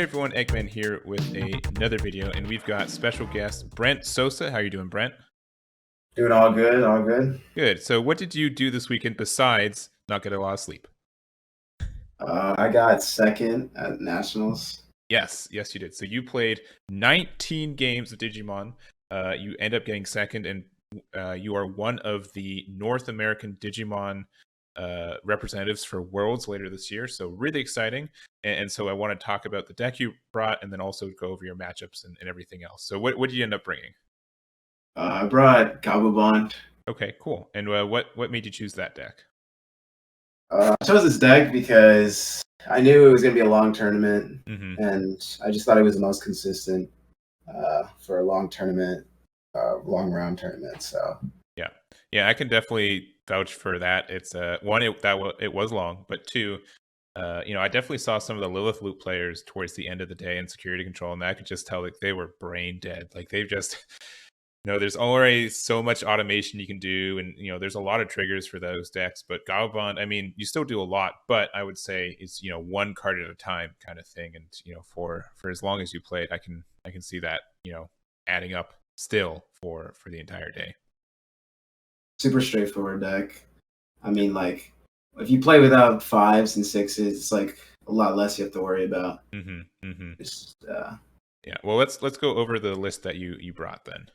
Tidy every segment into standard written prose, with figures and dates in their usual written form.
there everyone, Egman here with another video, and we've got special guest Brent Sosa. How are you doing, Brent? Doing all good, all good. Good. So what did you do this weekend besides not get a lot of sleep? I got second at Nationals. Yes, you did. So you played 19 games of Digimon. You end up getting second, and you are one of the North American Digimon representatives for Worlds later this year. So really exciting. And so I want to talk about the deck you brought, and then also go over your matchups and everything else. So what did you end up bringing? I brought Gabubond. Okay, cool. And what made you choose that deck? I chose this deck because I knew it was going to be a long tournament, and I just thought it was the most consistent for a long tournament, long round tournament. So yeah, I can definitely vouch for that. It's one, it was long, but two, I definitely saw some of the Lilith Loop players towards the end of the day in security control, and I could just tell like they were brain dead. Like they've just there's already so much automation you can do, and there's a lot of triggers for those decks. But Gabubond, I mean, you still do a lot, but I would say it's one card at a time kind of thing. And for as long as you play it, I can see that adding up still for the entire day. Super straightforward deck. I mean, like if you play without 5s and 6s, it's like a lot less you have to worry about. Just, yeah. Well, let's go over the list that you brought then.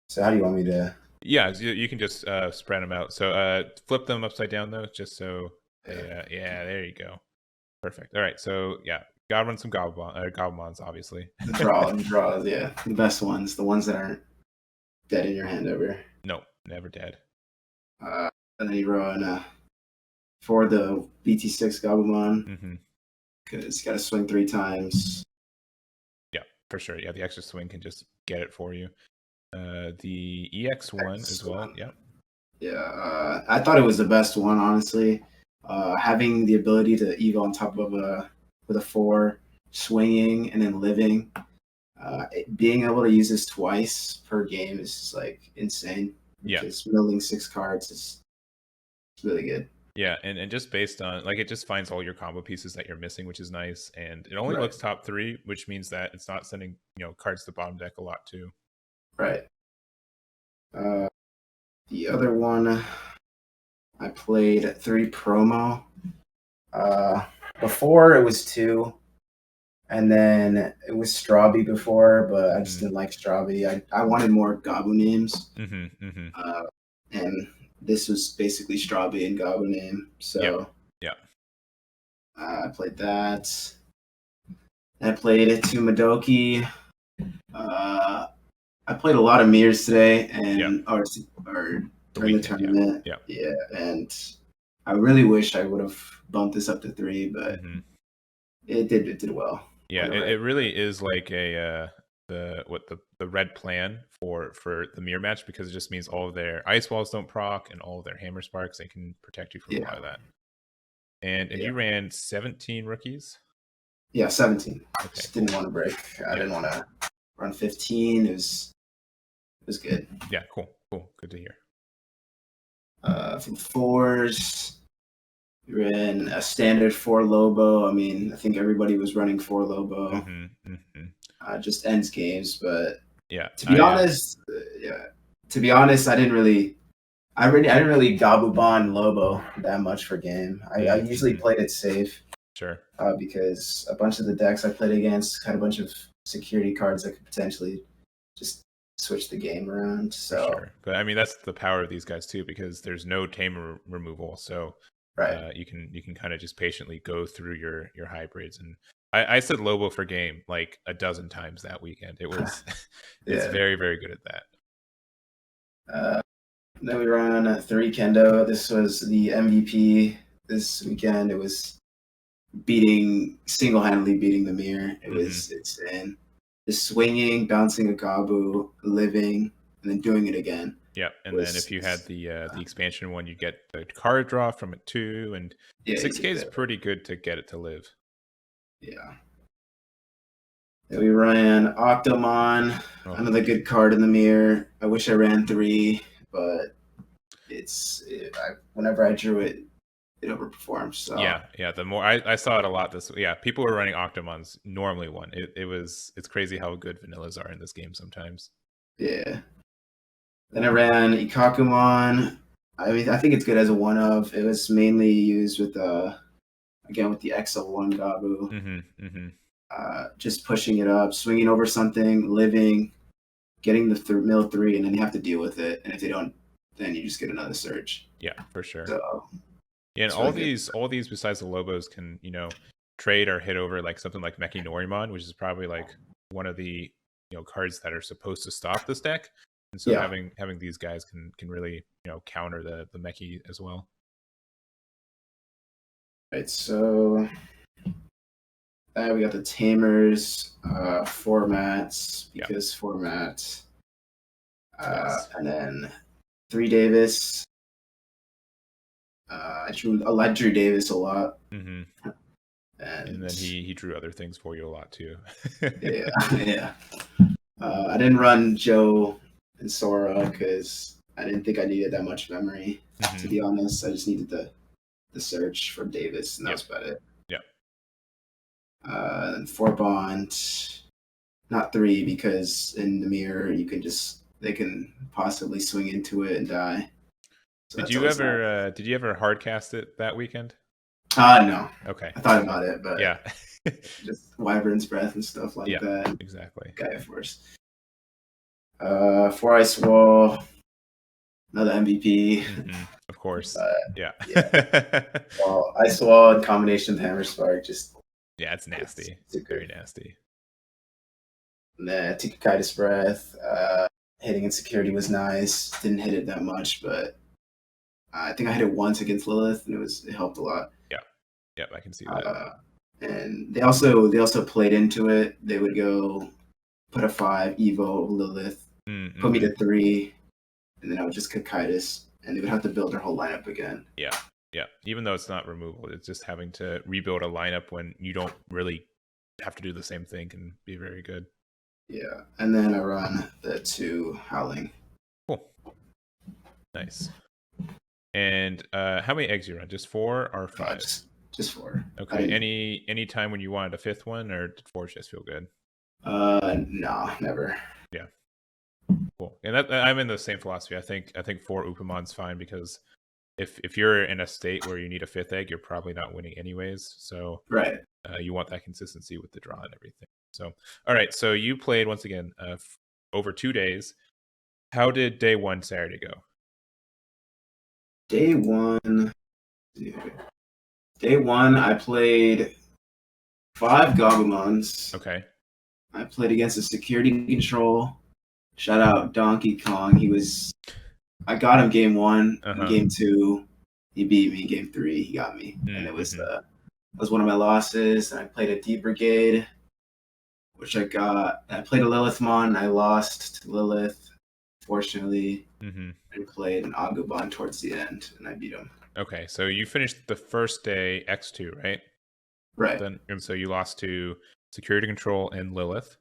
So how do you want me to? Yeah, you can just spread them out. So flip them upside down though, just so. Yeah, there you go. Perfect. All right, so yeah, gotta run some Gabubonds, obviously. The draws, yeah, the best ones, the ones that aren't dead in your hand ever. No, never dead. And then you run for the BT6 Gabumon because you got to swing 3 times. Yeah, for sure. Yeah, the extra swing can just get it for you. The EX1 as well. Yeah. I thought it was the best one, honestly. Having the ability to Evo on top of with a 4, swinging and then living. Being able to use this twice per game is just like insane. Yeah, just milling 6 cards is really good. Yeah, and just based on like it just finds all your combo pieces that you're missing, which is nice. And it only looks top 3, which means that it's not sending cards to the bottom deck a lot too. Right. The other one, I played 3 promo. Before it was 2, and then it was Strawby before, but I just didn't like Strawby. I wanted more Gabu names. And this was basically Strawby and Gabu name. So yeah. I played that. I played it to Madoki. I played a lot of mirrors today, and or during the tournament. Yeah, and I really wish I would have bumped this up to 3, but it did well. Yeah, it really is like the red plan for the mirror match, because it just means all of their ice walls don't proc and all of their hammer sparks, they can protect you from a lot of that. And you ran 17 rookies? Yeah, 17. Okay, just didn't want to break. I didn't want to run 15. It was good. Yeah, cool. Good to hear. From 4s, we ran a standard 4 Lobo. I mean, I think everybody was running 4 Lobo. Just ends games, but to be honest, I didn't really Gabubond Lobo that much for game. I usually played it safe. Sure. Because a bunch of the decks I played against had a bunch of security cards that could potentially just switch the game around. So, sure. But I mean, that's the power of these guys too, because there's no tamer removal, so you can kind of just patiently go through your hybrids. And I said Lobo for game like a dozen times that weekend. It was it's very, very good at that. Then we ran 3 Kendo. This was the MVP this weekend. It was single-handedly beating the mirror. It was insane. Just swinging, bouncing a Gabu, living, and then doing it again. Yeah, and then if you had the expansion one, you get the card draw from it too, and 6K is pretty good to get it to live. Yeah. Then we ran Octomon, another good card in the mirror. I wish I ran 3, but whenever I drew it, it overperforms. So yeah. The more I saw it a lot this. Yeah, people were running Octomons normally won. It's crazy how good vanillas are in this game sometimes. yeah. Then I ran Ikakumon. I mean, I think it's good as a one of. It was mainly used with again with the XL1 Gabu. Just pushing it up, swinging over something, living, getting the mill 3, and then you have to deal with it. And if they don't, then you just get another surge. Yeah, for sure. So yeah, and all these besides the Lobos can trade or hit over like something like Meki Norimon, which is probably like one of the cards that are supposed to stop this deck. And so having these guys can really counter the Meki as well. Right, so we got the Tamers formats because format, and then 3 Davis. I drew Davis a lot. And then he drew other things for you a lot too. yeah. I didn't run Joe and Sora because I didn't think I needed that much memory. To be honest, I just needed the search from Davis, and that was about it. Then 4 Bond, not 3 because in the mirror they can possibly swing into it and die. So did you ever hardcast it that weekend? No. Okay. I thought about it, but yeah, just Wyvern's Breath and stuff like that. Exactly. Gaia Force. 4 Ice Wall, another MVP. Of course. Yeah. Well, Ice Wall in combination with Hammer Spark just. Yeah, it's nasty. It's very nasty. And then Tikakaitis Breath. Hitting Insecurity was nice. Didn't hit it that much, but I think I hit it once against Lilith, and it helped a lot. Yeah, I can see that. And they also played into it. They would go put a 5 Evo Lilith, put me to 3, and then I would just Kakaitis, and they would have to build their whole lineup again. Yeah. Even though it's not removal, it's just having to rebuild a lineup when you don't really have to do the same thing can be very good. Yeah, and then I run the 2 Howling. Cool. Nice. And how many eggs you run? Just 4 or 5? Just 4. Okay. Any time when you wanted a 5th one, or did 4 just feel good? No, never. Yeah. Cool. And I'm in the same philosophy. I think 4 Upamon's fine because if you're in a state where you need a 5th egg, you're probably not winning anyways. So you want that consistency with the draw and everything. So all right. So you played once again over 2 days. How did day 1 Saturday go? Day 1, I played 5 Gabubonds. Okay. I played against a security control. Shout out Donkey Kong. I got him game 1. Game 2, he beat me. Game 3, he got me. And it was one of my losses. And I played a Deep Brigade, which I got. I played a Lilithmon, and I lost to Lilith, fortunately. And played an Gabubond towards the end, and I beat him. Okay, so you finished the first day X2, right? Right. And so you lost to Security Control and Lilith.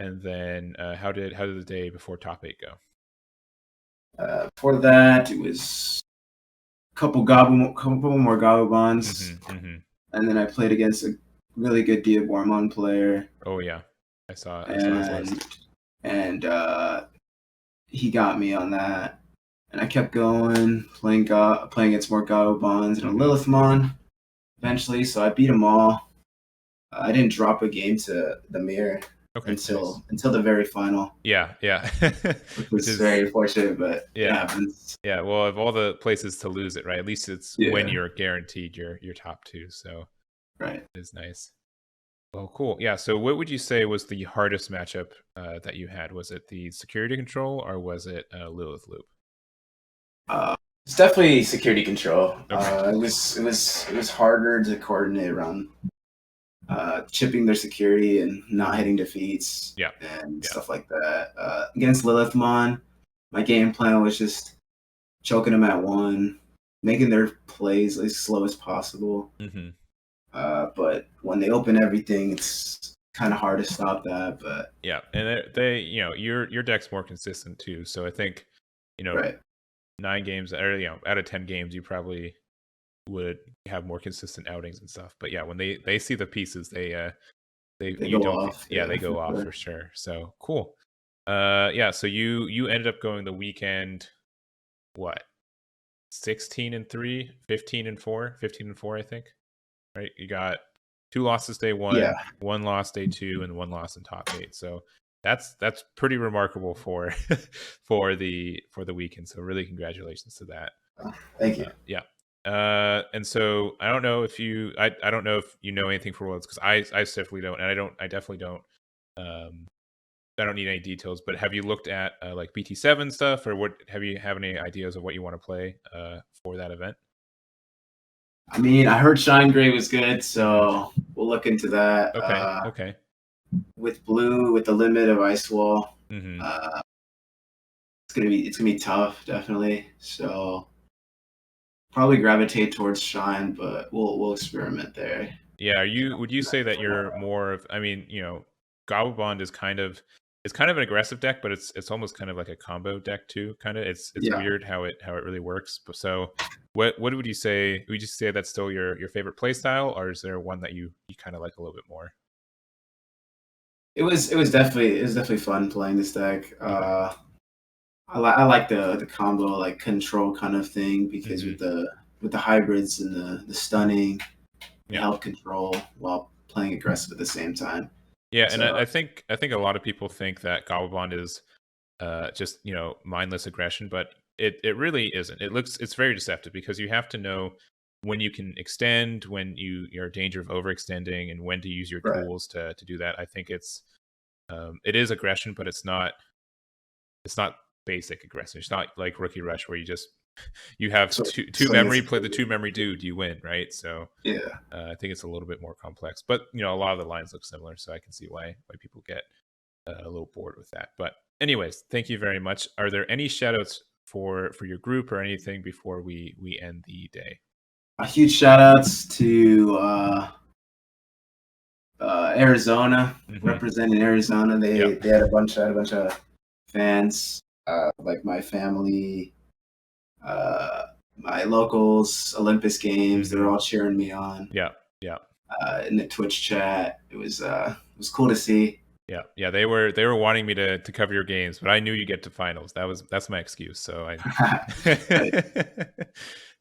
And then how did the day before top 8 go? Before that, it was a couple more Gabubonds. And then I played against a really good Diabormon player. Oh, yeah. I saw his list. And he got me on that. And I kept going, playing against more Gabubonds and a Lilithmon eventually, so I beat them all. I didn't drop a game to the mirror until the very final. Yeah. Which was very fortunate, but it happens. Yeah, well, of all the places to lose it, right? At least it's when you're guaranteed your top 2, so it is nice. Well, cool. Yeah, so what would you say was the hardest matchup that you had? Was it the Security Control or was it Lilith Loop? It's definitely Security Control. It was harder to coordinate around chipping their security and not hitting defeats and stuff like that. Against Lilithmon, my game plan was just choking them at 1, making their plays as slow as possible. But when they open everything, it's kind of hard to stop that. But and they your deck's more consistent too. So I think 9 games or out of 10 games, you probably would have more consistent outings and stuff. But yeah, when they see the pieces, they go off. Yeah, they go off for sure. So cool. Yeah, so you ended up going the weekend, what, 16-3, 15-4, 15-4, I think, right? You got 2 losses day 1, 1 loss day 2, and 1 loss in top 8. So that's pretty remarkable for for the weekend. So really congratulations to that. Thank you. Yeah. And so I don't know if you I don't know if you know anything for Worlds, because I definitely don't, and I definitely don't. I don't need any details, but have you looked at like BT7 stuff, or what? Have any ideas of what you want to play for that event? I mean, I heard Shine Gray was good, so we'll look into that. Okay. With blue, with the limit of Ice Wall, Mm-hmm. It's gonna be tough, definitely. So probably gravitate towards Shine, but we'll experiment there. Yeah, would you say that you're more of? I mean, Gabubond is kind of an aggressive deck, but it's almost kind of like a combo deck too. Kind of, it's weird how it really works. But so, what would you say? Would you say that's still your favorite play style, or is there one that you kind of like a little bit more? It was definitely fun playing this deck. I like the combo, like control kind of thing, because with the hybrids and the stunning, you help control while playing aggressive at the same time. Yeah, and I think a lot of people think that Gabubond is just mindless aggression, but it really isn't. It's very deceptive, because you have to know when you can extend, when you're in danger of overextending, and when to use your tools to do that. I think it is aggression, but it's not basic aggression. It's not like Rookie Rush, where you have two memory, play the 2 memory dude, you win, right? So I think it's a little bit more complex, but a lot of the lines look similar, so I can see why people get a little bored with that. But anyways, thank you very much. Are there any shout outs for your group or anything before we end the day? A huge shout outs to Arizona, representing Arizona. They had a bunch of fans, like my family, my locals, Olympus games. They're all cheering me on. Yeah. In the Twitch chat, it was cool to see. Yeah. They were wanting me to cover your games, but I knew you get to finals. That's my excuse. So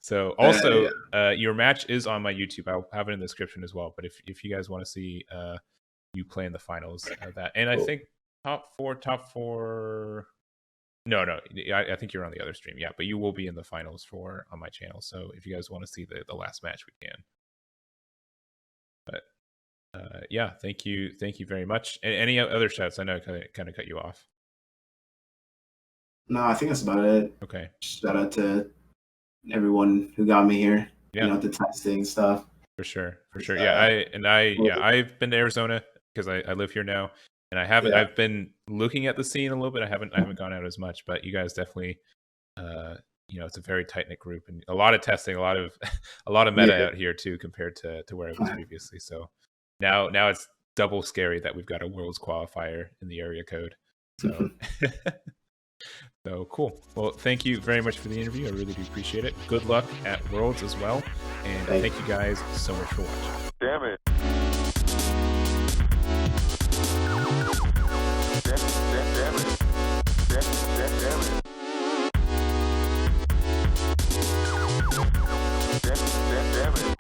So also, your match is on my YouTube. I'll have it in the description as well. But if you guys want to see you play in the finals, that, and I think top four. No, I think you're on the other stream. Yeah, but you will be in the finals on my channel. So if you guys want to see the last match, we can. But yeah, thank you very much. Any other shouts? I know I kind of cut you off. No, I think that's about it. Okay. Shout out to everyone who got me here. The testing stuff. For sure. Yeah, I've been to Arizona because I live here now. And I haven't. I've been looking at the scene a little bit. I haven't gone out as much, but you guys definitely, it's a very tight knit group, and a lot of testing, a lot of meta out here too, compared to where I was previously. So now it's double scary that we've got a Worlds qualifier in the area code. So so cool. Well, thank you very much for the interview. I really do appreciate it. Good luck at Worlds as well, and thank you guys so much for watching. Damn it. Damn it.